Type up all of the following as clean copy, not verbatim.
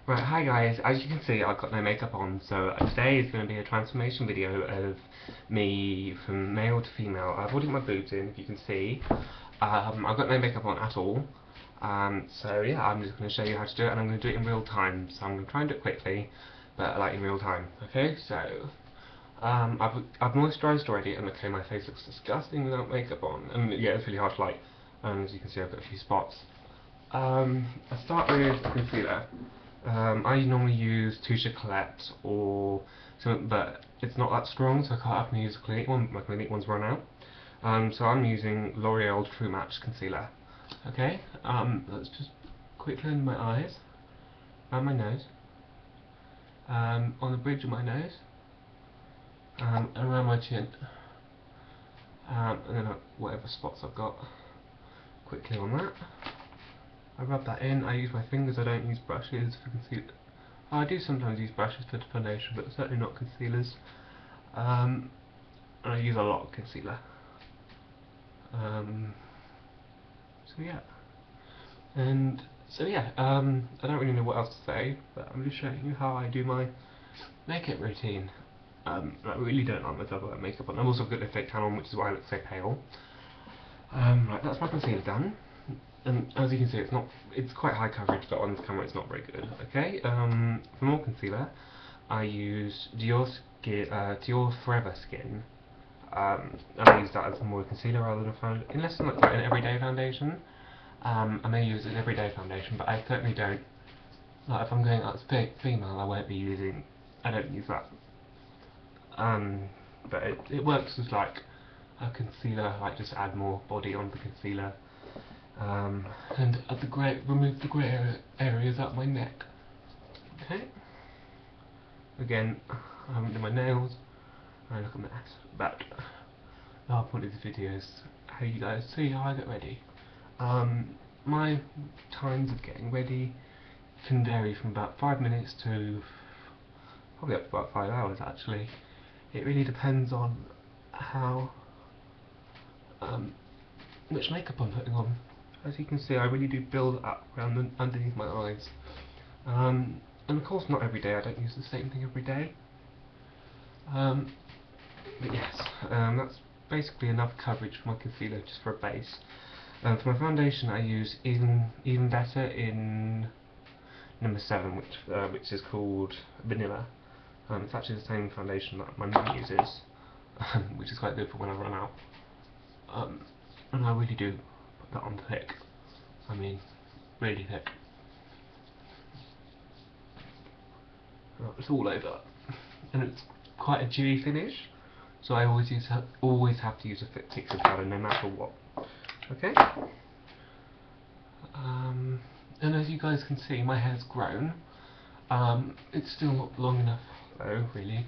Right, hi guys, as you can see I've got no makeup on, so today is going to be a transformation video of me from male to female. I've already got my boobs in, if you can see. I've got no makeup on at all, so yeah, I'm just going to show you how to do it, and I'm going to do it in real time, so I'm going to try and do it quickly, but like in real time, okay? So, I've moisturised already, and okay, my face looks disgusting without makeup on, and yeah, it's really hard to light, as you can see I've got a few spots. I start with concealer. I normally use Touche Colette or something, but it's not that strong, so I can't have to use a Clinique one. My Clinique one's run out. So I'm using L'Oreal True Match Concealer. Okay, let's just quickly under my eyes, and my nose, on the bridge of my nose, and around my chin, and then whatever spots I've got, quickly on that. I rub that in. I use my fingers, I don't use brushes for concealer. I do sometimes use brushes for foundation, but certainly not concealers. And I use a lot of concealer. So yeah. And so yeah, I don't really know what else to say, but I'm just showing you how I do my makeup routine. I really don't like myself without makeup on. I've also got a fake tan on, which is why I look so pale. Right, that's my concealer done. And as you can see, it's quite high coverage, but on this camera it's not very good. Okay, for more concealer, I use Dior Forever Skin, and I use that as more concealer rather than a foundation. Unless it's like an everyday foundation, I may use an everyday foundation, but I certainly don't. Like if I'm going out as female, I won't be using. I don't use that. But it works as like a concealer, like just add more body on the concealer. And remove the grey areas out of my neck. Okay. Again, I haven't done my nails. I look a mess. But the whole point of this video is how you guys see how I get ready. My times of getting ready can vary from about 5 minutes to probably up to about 5 hours actually. It really depends on how much makeup I'm putting on. As you can see, I really do build up around underneath my eyes. And of course not every day, I don't use the same thing every day. But yes, that's basically enough coverage for my concealer, just for a base. For my foundation I use Even Better in number 7, which is called Vanilla. It's actually the same foundation that my mum uses, which is quite good for when I run out. And I really do put that on thick. I mean, really thick. It's all over, and it's quite a dewy finish. So I always have to use a thick fixing powder, no matter what. Okay. And as you guys can see, my hair's grown. It's still not long enough, though, really.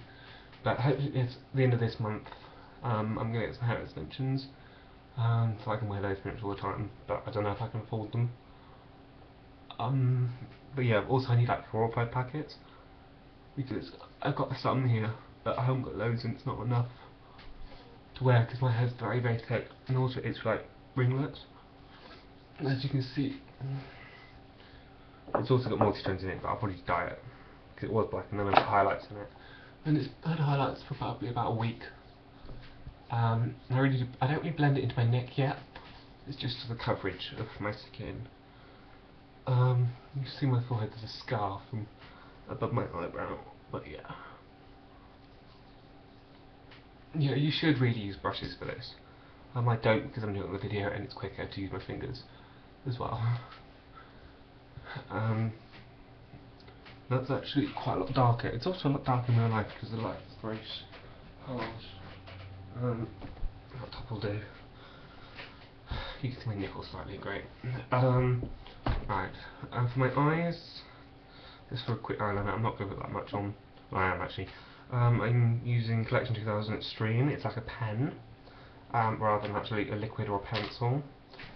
But hopefully, it's the end of this month. I'm gonna get some hair extensions. So I can wear those pretty much all the time, but I don't know if I can afford them. But yeah, also I need like 4 or 5 packets, because I've got some here, but I haven't got loads and it's not enough to wear because my hair's very, very thick, and also it's like ringlets. As you can see, it's also got multi-tones in it, but I'll probably dye it, because it was black and then I put highlights in it. And it's had highlights for probably about a week. I don't really blend it into my neck yet. It's just the coverage of my skin. You can see my forehead, there's a scar from above my eyebrow, but yeah. Yeah, you should really use brushes for this. I don't, because I'm doing it on the video and it's quicker to use my fingers as well. That's actually quite a lot darker. It's also a lot darker in real life because the light is very harsh. That top will do. You can see my nipples slightly, great. Right, for my eyes, just for a quick eyeliner, I'm not going to put that much on. Well, I am actually. I'm using Collection 2000 Extreme. It's like a pen, rather than actually a liquid or a pencil.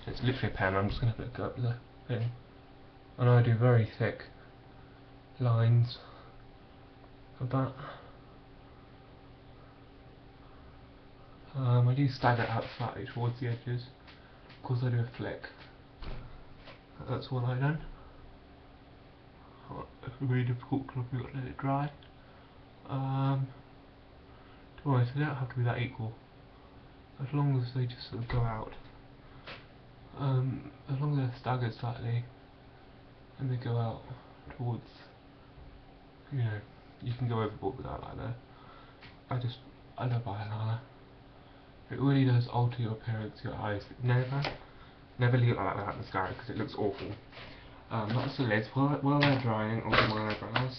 So it's literally a pen. I'm just going to go up the thing. And I do very thick lines of that. I do stagger out slightly towards the edges. Of course I do a flick. That's what I done. really difficult because I've got to let it dry. To be honest, they don't have to be that equal. As long as they just sort of go out. As long as they're staggered slightly and they go out towards, you know, you can go overboard with that like that. I love eyeliner. It really does alter your appearance, your eyes. Never leave it like that mascara because it looks awful. That's the lids. While they're drying, I'll do my eyebrows.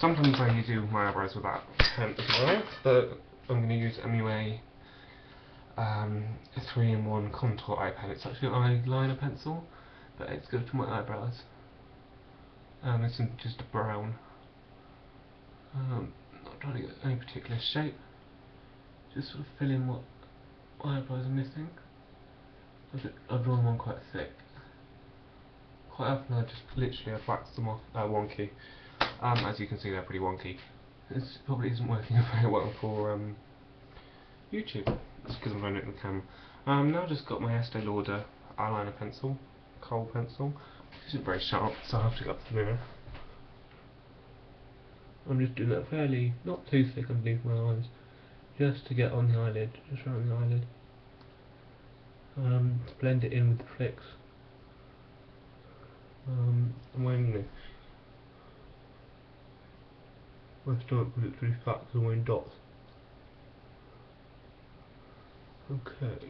Sometimes I do my eyebrows with that pen as well, but I'm going to use MUA a 3-in-1 contour eye pen. It's actually an eyeliner pencil, but it's good for my eyebrows. It's in just a brown. Not trying to get any particular shape, just sort of fill in what eyebrows are missing. I've drawn one quite thick. Quite often I've waxed them off wonky. As you can see, they're pretty wonky. This probably isn't working very well for YouTube. It's because I'm running it with the camera. Now I've just got my Estee Lauder eyeliner pencil, kohl pencil. This isn't very sharp, so I'll have to go up to the mirror. I'm just doing that fairly, not too thick underneath my eyes, just to get on the eyelid, just around the eyelid. To blend it in with the flicks. I'm wearing this. My stomach because it's really fat because I'm wearing dots. Okay.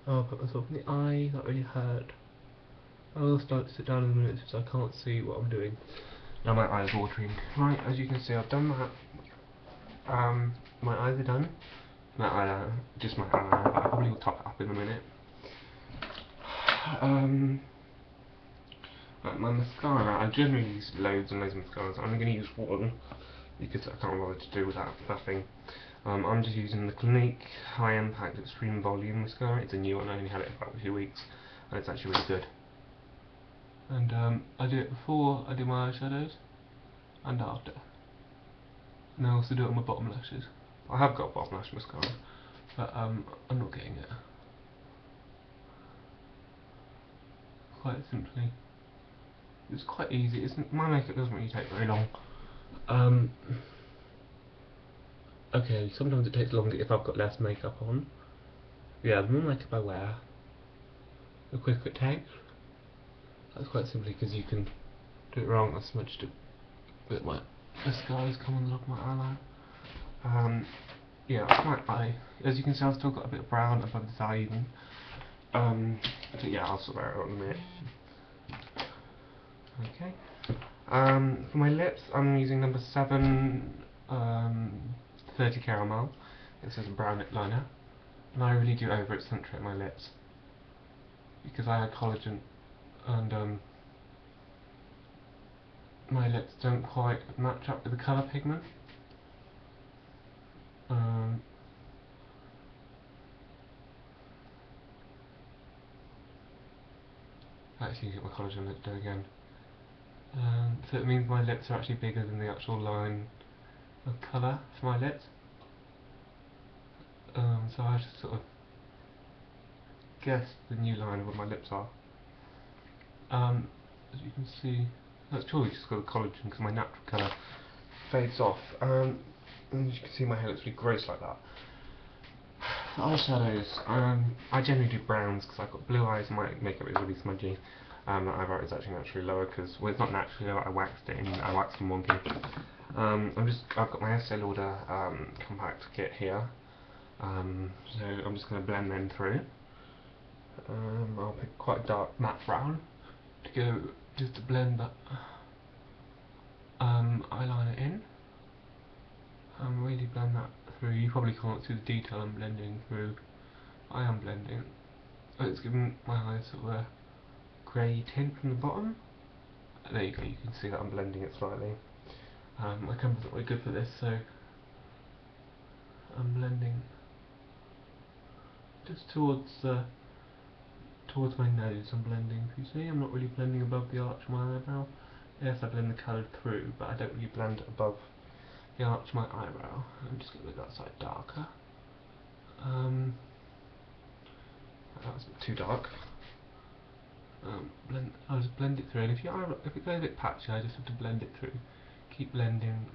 I'll put myself in the eye, that really hurt. I will start to sit down in a minute since I can't see what I'm doing. Now my eye's watering. Right, as you can see I've done that. My eyes are done. My eyeliner, just my eyeliner, but I probably will top it up in a minute. Right, my mascara, I generally use loads and loads of mascaras. I'm going to use one because I can't bother to do without buffing. I'm just using the Clinique High Impact Extreme Volume Mascara. It's a new one, I only had it for about a few weeks, and it's actually really good. And I do it before I do my eyeshadows, and after. And I also do it on my bottom lashes. I have got bottom lash mascara, but I'm not getting it. Quite simply. It's quite easy. My makeup doesn't really take very long. Okay, sometimes it takes longer if I've got less makeup on. Yeah, the more makeup I wear, the quicker it takes. That's quite simply because you can do it wrong. I smudged it a bit. My mascara's come on the top of my eyeliner. Yeah, that's my eye. As you can see, I've still got a bit of brown above this eye even. So yeah, I'll sort that out in a minute. Okay. For my lips, I'm using number 7 30 Caramel. It says brown lip liner, and I really do over accentuate my lips because I had collagen, and my lips don't quite match up with the colour pigment. Actually, get my collagen lip there again. So it means my lips are actually bigger than the actual line of colour for my lips. So I just sort of guess the new line of what my lips are. As you can see, that's purely just got the collagen because my natural colour fades off. And as you can see, my hair looks really gross like that. Eyeshadows, I generally do browns because I've got blue eyes and my makeup is really smudgy. My eyebrow is actually naturally lower because, well, it's not naturally lower, I waxed it in, I waxed them wonky. I've got my Estee Lauder compact kit here, so I'm just going to blend them through. I'll pick quite a dark matte brown to go, just to blend that eyeliner in. Really blend that through. You probably can't see the detail I'm blending through. I am blending. It's giving my eyes sort of a grey tint from the bottom. There you go, you can see that I'm blending it slightly. My camera's not very good for this, so I'm blending just towards my nose. I'm blending. You see, I'm not really blending above the arch of my eyebrow. Yes, I blend the colour through, but I don't really blend above the arch of my eyebrow. I'm just going to make that side darker. That was a bit too dark. I'll just blend it through, and if it goes a bit patchy, I just have to blend it through. Keep blending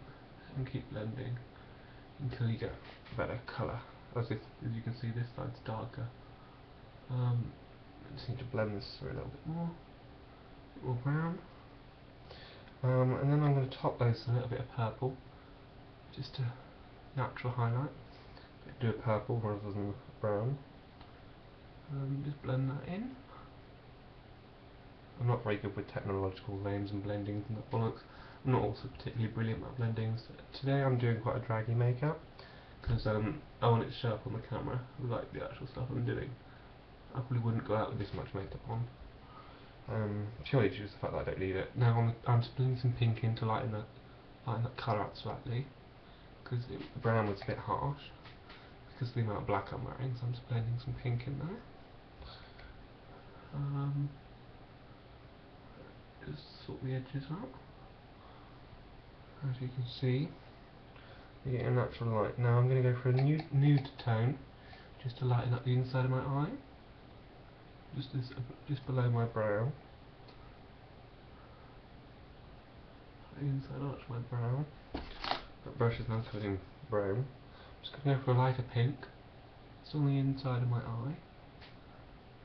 and keep blending until you get a better colour. As you can see, this side's darker. I just need to blend this through a little bit more brown. And then I'm going to top those with a little bit of purple, just a natural highlight. Do a purple rather than brown. Just blend that in. I'm not very good with technological names and blendings and that bollocks. I'm not also particularly brilliant at blendings. Today I'm doing quite a draggy makeup because I want it to show up on the camera, like the actual stuff I'm doing. I probably wouldn't go out with this much makeup on. Purely due to the fact that I don't need it. Now I'm just blending some pink in to lighten that colour up slightly, because the brown was a bit harsh because of the amount of black I'm wearing, so I'm just blending some pink in there. Just sort the edges out. As you can see, you get a natural light. Now I'm going to go for a nude tone, just to lighten up the inside of my eye. Just below my brow. The inside arch of my brow. That brush is now covered in brown. I'm just going to go for a lighter pink, just on the inside of my eye.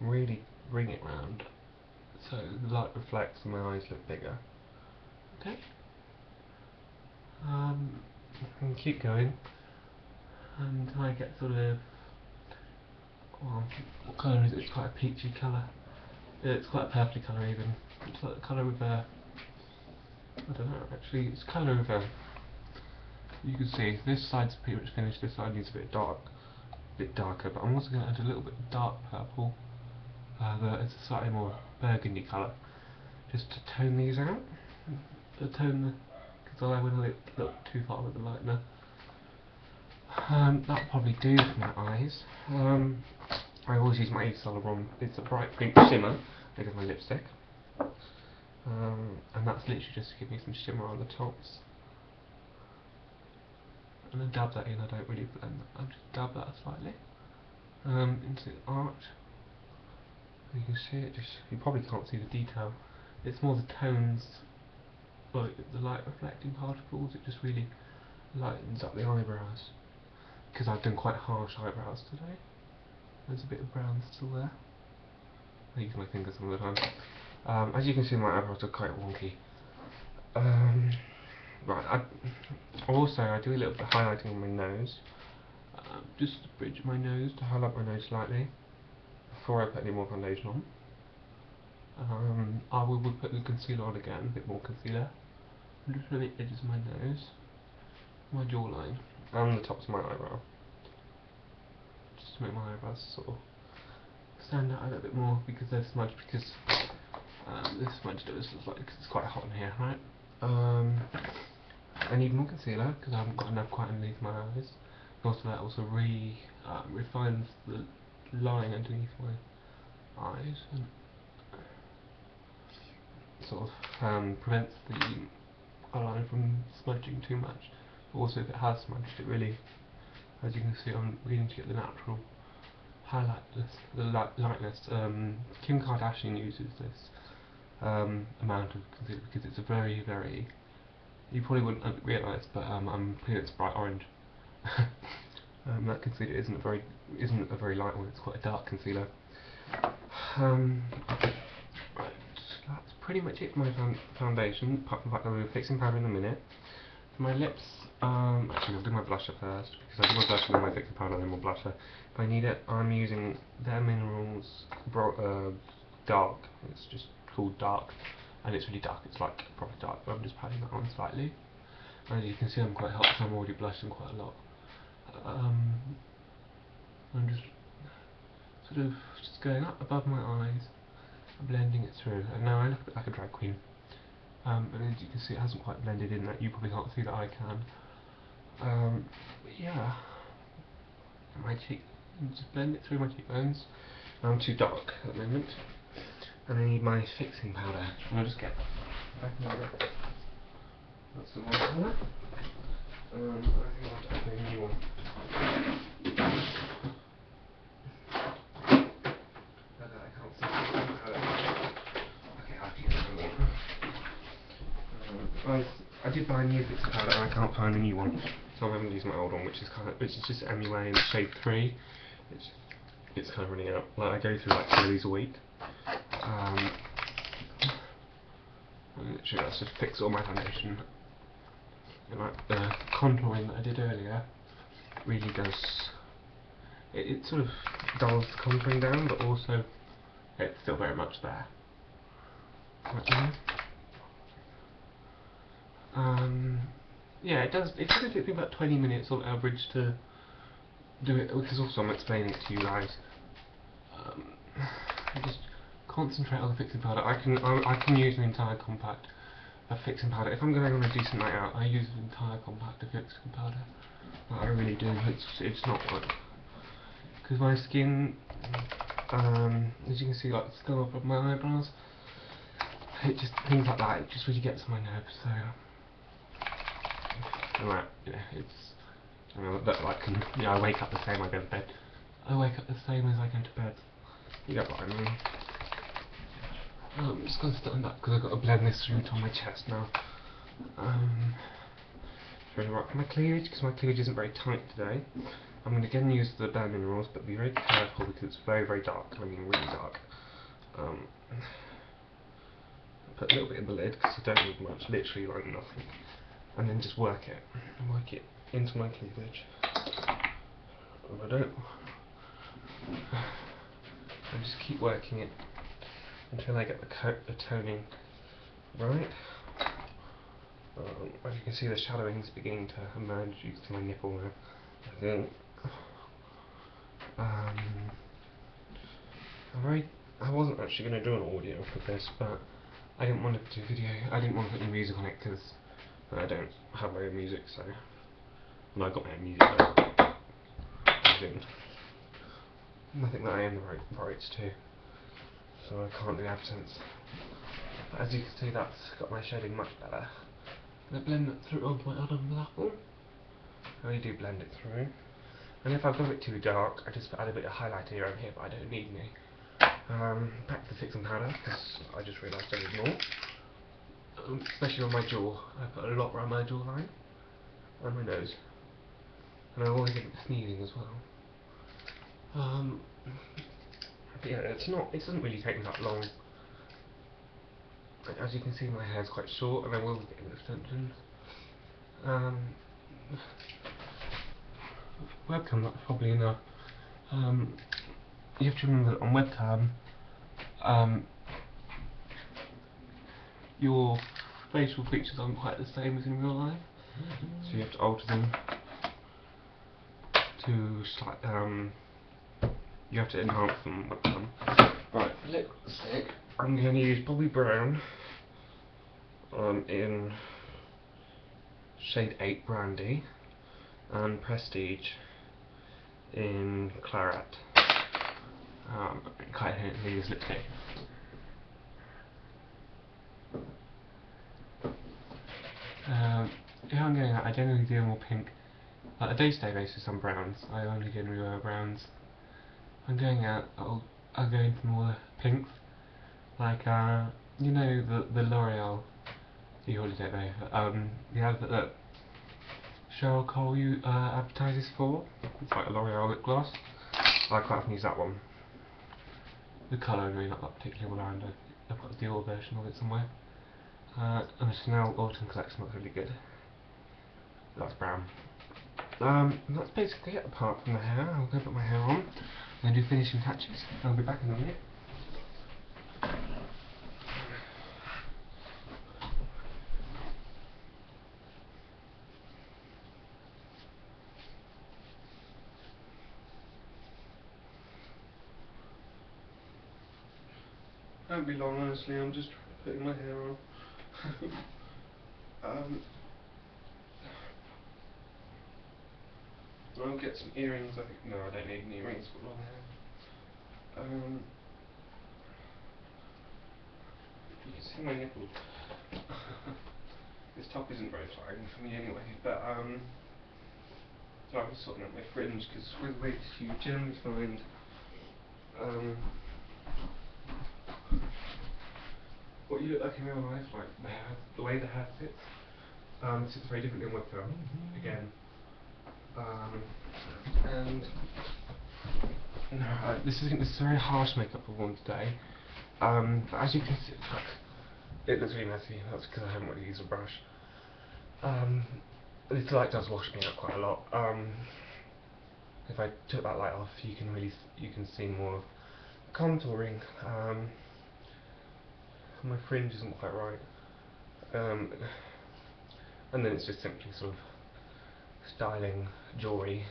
Really bring it round so the light reflects and my eyes look bigger. Okay. And keep going until I get sort of, well, what colour is it? It's quite a peachy colour. It's quite a purpley colour even. It's like the colour of a, I don't know actually, it's colour of a, you can see this side's pretty much finished, this side needs a bit darker, but I'm also going to add a little bit of dark purple. It's a slightly more burgundy colour, just to tone these out, because I went a little too far with the lightener. That'll probably do for my eyes. I always use my eyeshadow. It's a bright pink shimmer, like my lipstick, and that's literally just to give me some shimmer on the tops. And then dab that in. I don't really blend that. I just dab that slightly into the arch. You can see it. You probably can't see the detail. It's more the tones, like the light reflecting particles. It just really lightens up the eyebrows, because I've done quite harsh eyebrows today. There's a bit of brown still there. I use my fingers all the time. As you can see, my eyebrows are quite wonky. Right, I do a little bit of highlighting on my nose, just to bridge my nose, to highlight my nose slightly before I put any more foundation on. I will put the concealer on again, a bit more concealer, and just around the edges of my nose, my jawline, and the tops of my eyebrow, just to make my eyebrows sort of stand out a little bit more, because they're smudged, because this smudge does look like, because it's quite hot in here, right? I need more concealer because I haven't got enough quite underneath my eyes. And also that also refines the line underneath my eyes and sort of prevents the eyeliner from smudging too much. But also if it has smudged, it really, as you can see, I'm beginning to get the natural highlight, the lightness. Kim Kardashian uses this amount of concealer because it's a very, very, you probably wouldn't realise, but I'm clear it's bright orange. That concealer isn't a very light one. It's quite a dark concealer. Right, that's pretty much it for my foundation. Apart from the fact that I'll be fixing powder in a minute. For my lips, actually I'll do my blusher first, because I do my blusher then my fixing powder then my blusher. If I need it, I'm using Their Minerals Dark. It's just called Dark. And it's really dark, it's like proper dark, but I'm just patting that on slightly. As you can see, I'm quite hot, so I'm already blushing quite a lot. I'm just sort of just going up above my eyes, blending it through, and now I look a bit like a drag queen. And as you can see, it hasn't quite blended in that. You probably can't see that I can. But yeah, my cheek, just blend it through my cheekbones. I'm too dark at the moment. And I need my fixing powder. I'll just get back in the box. That's the one colour. I think I'll have to open a new one. I can't see the colour. I did buy a new fixing powder and I can't find a new one, so I'm having to use my old one, which is just MUA in shade 3. It's kind of running out. Like, I go through like 2 of these a week. And literally that's just fix all my foundation. And like the contouring that I did earlier really does. It sort of dulls the contouring down, but also it's still very much there. Right there. Yeah, it does. It probably takes me about 20 minutes on average to do it, because also I'm explaining it to you guys. Just concentrate on the fixing powder. I can use an entire compact of fixing powder. If I'm going on a decent night out, I use an entire compact of fixing powder. I really do. It's not like, because my skin, as you can see, like the skull off of my eyebrows, it just, things like that, it just really gets on my nerves. So, and like, you know, it's, I know that like, you know, I wake up the same I go to bed. I wake up the same as I go to bed. You get what I mean? I'm just going to stand up because I've got to blend this through on my chest now. Trying to rock my cleavage because my cleavage isn't very tight today. I'm going to again use the bare minerals, but be very careful because it's very, very dark. I mean, really dark. Put a little bit in the lid because I don't need much, literally like nothing. And then just work it into my cleavage. And I don't. And just keep working it until I get the toning right. As you can see, the shadowing is beginning to emerge due to my nipple now, I think. I wasn't actually going to do an audio for this, but I didn't want to do video. I didn't want to put any music on it because I don't have my own music, so. Well, I got my own music, but I didn't. Nothing that I own the rights to, so I can't do absence. But as you can see, that's got my shading much better. I'm going to blend that through onto my Adam's apple. I really do blend it through. And if I've got it too dark, I just add a bit of highlighter around here, but I don't need any. Back to the fixing powder, because I just realised I need more. Especially on my jaw. I put a lot around my jawline and my nose. And I always get sneezing as well. But yeah, it doesn't really take me that long. As you can see, my hair's quite short, and I will be getting extensions. Webcam, that's probably enough. You have to remember that on webcam, your facial features aren't quite the same as in real life, so you have to alter them to you have to enhance them on webcam. Right, lipstick. I'm going to use Bobby Brown in shade 8 Brandy and Prestige in Claret. Quite need this lipstick. If I'm going out, I generally do more pink. On a day-to-day basis on browns, I only generally wear browns. If I'm going out, I'll go into more pinks. Like, you know the L'Oreal, the holiday though, the advert that Cheryl Cole advertises for. It's like a L'Oreal lip gloss. I quite often use that one. The colour is really not that particularly well rounded. I've got the Dior version of it somewhere. And the Chanel Autumn collection looks really good. That's brown. And that's basically it apart from the hair. I'll go put my hair on and do finishing touches. I'll be back in a minute. Won't be long, honestly. I'm just putting my hair on. I'll get some earrings. I think no, I don't need any earrings for long hair. You can see my nipples. This top isn't very flattering for me anyway, but so I was sorting out my fringe because with way too huge, generally find what you look like in real life, like the way the hair fits. This is very different in webcam, again. And no, this is a very harsh makeup I've worn today. But as you can see, fuck, it looks really messy. That's because I haven't really used a brush. This light does wash me out quite a lot. If I took that light off, you can see more of contouring. My fringe isn't quite right. And then it's just simply sort of styling jewellery,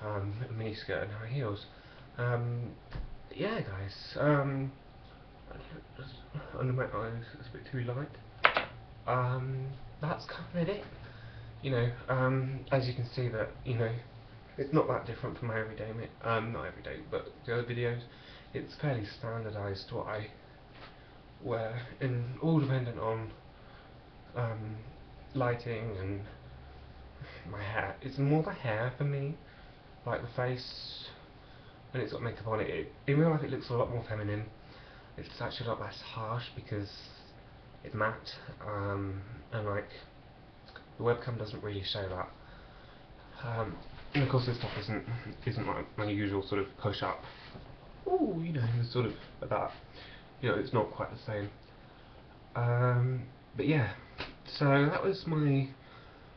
a mini skirt and high heels. Yeah, guys. Under my eyes, it's a bit too light. That's kind of it. You know, as you can see that, you know, it's not that different from my everyday, not everyday, but the other videos. It's fairly standardised what I wear, and all dependent on lighting and my hair. It's more the hair for me, like the face. When it's got makeup on it, in real life it looks a lot more feminine. It's actually a lot less harsh because it's matte, and like the webcam doesn't really show that. And of course this top isn't like my usual sort of push up. Ooh, you know, sort of like that. You know, it's not quite the same. But yeah, so that was my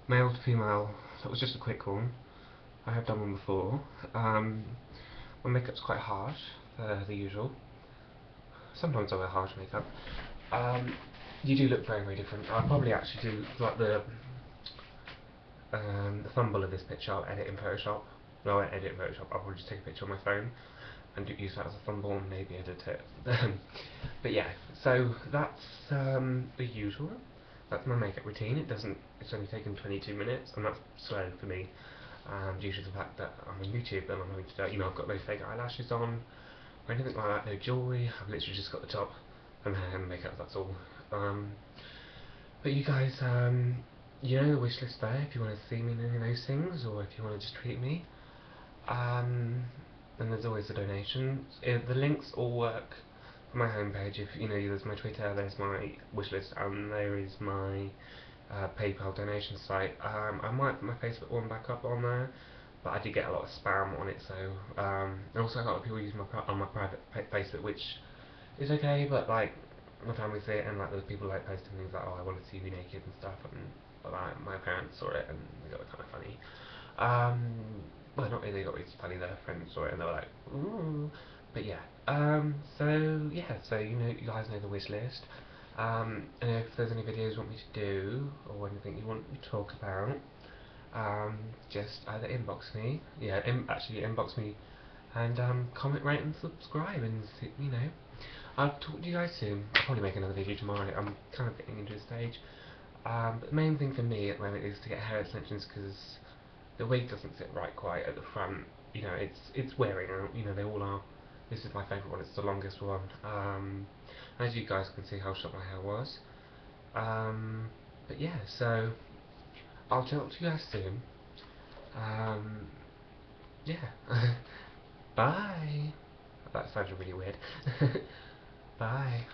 male to female. That was just a quick one. I have done one before. My makeup's quite harsh, the usual. Sometimes I wear harsh makeup. You do look very, very different. I'll probably actually do like the thumbnail of this picture. I'll edit in Photoshop. No, I won't edit in Photoshop. I'll probably just take a picture on my phone and use that as a thumbnail and maybe edit it. But yeah, so that's the usual. That's my makeup routine. It's only taken 22 minutes, and that's slow for me. Due to the fact that I'm on YouTube and I'm having to, you know, I've got no fake eyelashes on or anything like that, no jewellery. I've literally just got the top and hair and makeup. That's all. But you guys, you know the wish list there. If you want to see me in any of those things, or if you want to just treat me. And there's always the donations. The links all work for my homepage. If you know, there's my Twitter, there's my wishlist, and there is my PayPal donation site. I might put my Facebook one back up on there, but I did get a lot of spam on it. So, and also a lot of people use my private Facebook, which is okay, but like my family see it, and like there's people like posting things like, oh, I want to see you naked and stuff, and like my parents saw it and they got it kind of funny. Well, not really, got really funny, their friends saw it and they were like, ooh. But yeah, so yeah, so you know, you guys know the wish list. And if there's any videos you want me to do, or anything you want me to talk about, just either inbox me, yeah, actually inbox me, and comment, rate and subscribe, and you know, I'll talk to you guys soon. I'll probably make another video tomorrow. I'm kind of getting into a stage. But the main thing for me at the moment is to get hair extensions, because the wig doesn't sit right quite at the front. You know, it's wearing out. You know, they all are. This is my favourite one. It's the longest one. As you guys can see how short my hair was. But yeah, so I'll talk to you guys soon. Yeah. Bye. That sounded really weird. Bye.